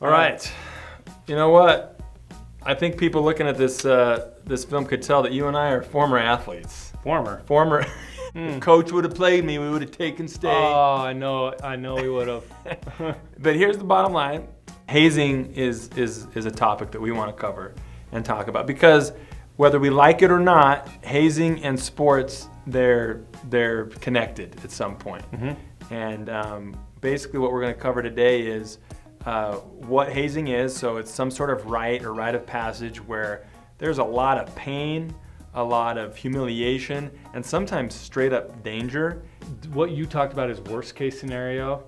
All right. You know what? I think people looking at this this film could tell that you and I are former athletes. Former. Coach would have played me. We would have taken state. Oh, I know we would have. But here's the bottom line. Hazing is a topic that we want to cover and talk about, because whether we like it or not, hazing and sports, they're connected at some point. Mm-hmm. And basically what we're going to cover today is what hazing is. So it's some sort of rite or rite of passage where there's a lot of pain, a lot of humiliation, and sometimes straight up danger. What you talked about is worst case scenario.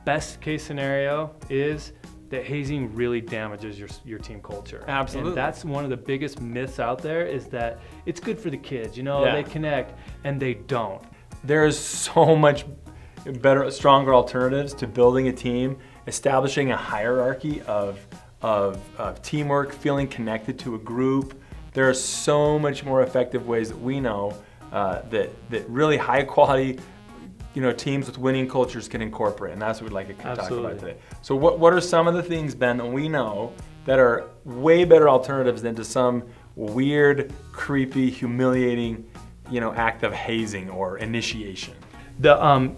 Best case scenario is that hazing really damages your team culture. Absolutely. And that's one of the biggest myths out there, is that it's good for the kids, Yeah. they connect, and they don't. There's so much better, stronger alternatives to building a team, establishing a hierarchy of teamwork, feeling connected to a group. There are so much more effective ways that we know that really high quality teams with winning cultures can incorporate, and that's what we'd like to talk about today. So what are some of the things, Ben, that we know that are way better alternatives than to some weird, creepy, humiliating, act of hazing or initiation?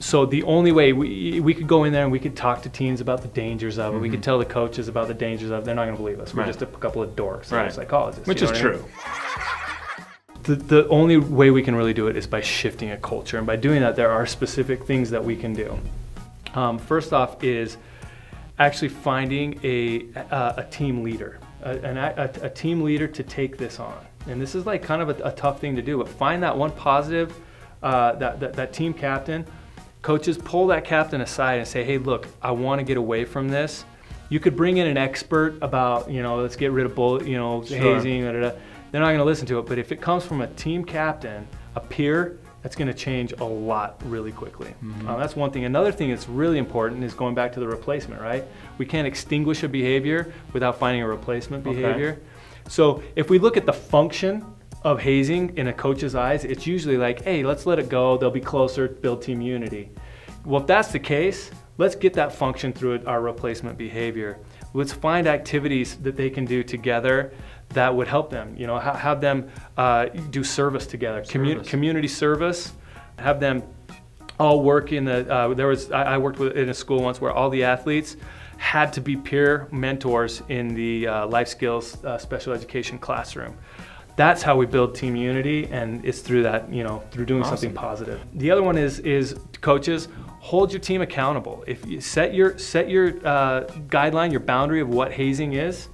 So the only way we could go in there and we could talk to teens about the dangers of it. Mm-hmm. We could tell the coaches about the dangers of it. They're not going to believe us. We're just a couple of dorks. We're psychologists. Which is true. The only way we can really do it is by shifting a culture, and by doing that, there are specific things that we can do. First off is actually finding a team leader, a team leader to take this on. And this is like kind of a tough thing to do, but find that one positive, that team captain. Coaches, pull that captain aside and say, hey, look, I want to get away from this. You could bring in an expert about, let's get rid of hazing, They're not going to listen to it, but if it comes from a team captain, a peer, that's going to change a lot really quickly. Mm-hmm. That's one thing. Another thing that's really important is going back to the replacement, right? We can't extinguish a behavior without finding a replacement behavior. So if we look at the function of hazing in a coach's eyes, it's usually like, hey, let's let it go. They'll be closer, build team unity. Well, if that's the case, let's get that function through our replacement behavior. Let's find activities that they can do together that would help them, have them do service together, community service, have them all work in I worked in a school once where all the athletes had to be peer mentors in the life skills special education classroom. That's how we build team unity, and it's through that, through doing something positive. The other one is coaches, hold your team accountable. If you set your guideline, your boundary of what hazing is,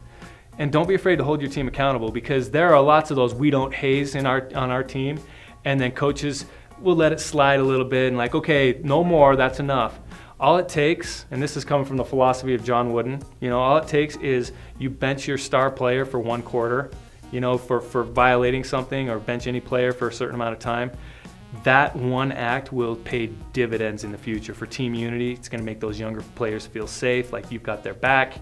and don't be afraid to hold your team accountable, because there are lots of those we don't haze on our team, and then coaches will let it slide a little bit and like, okay, no more, that's enough. All it takes, and this is coming from the philosophy of John Wooden, all it takes is you bench your star player for 1 quarter, for violating something, or bench any player for a certain amount of time. That one act will pay dividends in the future for team unity. It's going to make those younger players feel safe, like you've got their back,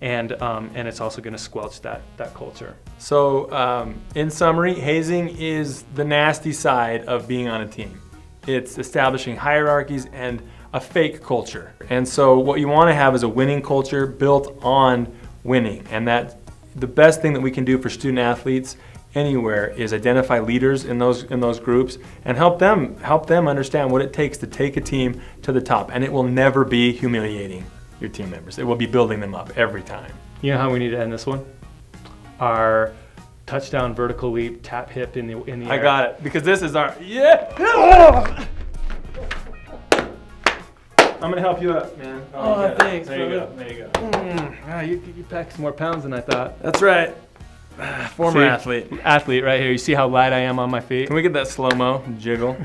and it's also going to squelch that culture. So in summary, hazing is the nasty side of being on a team. It's establishing hierarchies and a fake culture. And so what you want to have is a winning culture built on winning. And that the best thing that we can do for student athletes anywhere is identify leaders in those groups and help them understand what it takes to take a team to the top. And it will never be humiliating your team members. It will be building them up every time. You know how we need to end this one? Our touchdown vertical leap, tap hip in the air. I got it, because this is our I'm gonna help you up, man. Oh, thanks. There you go. There you go. You packed some more pounds than I thought. That's right. Former athlete right here. You see how light I am on my feet? Can we get that slow-mo jiggle?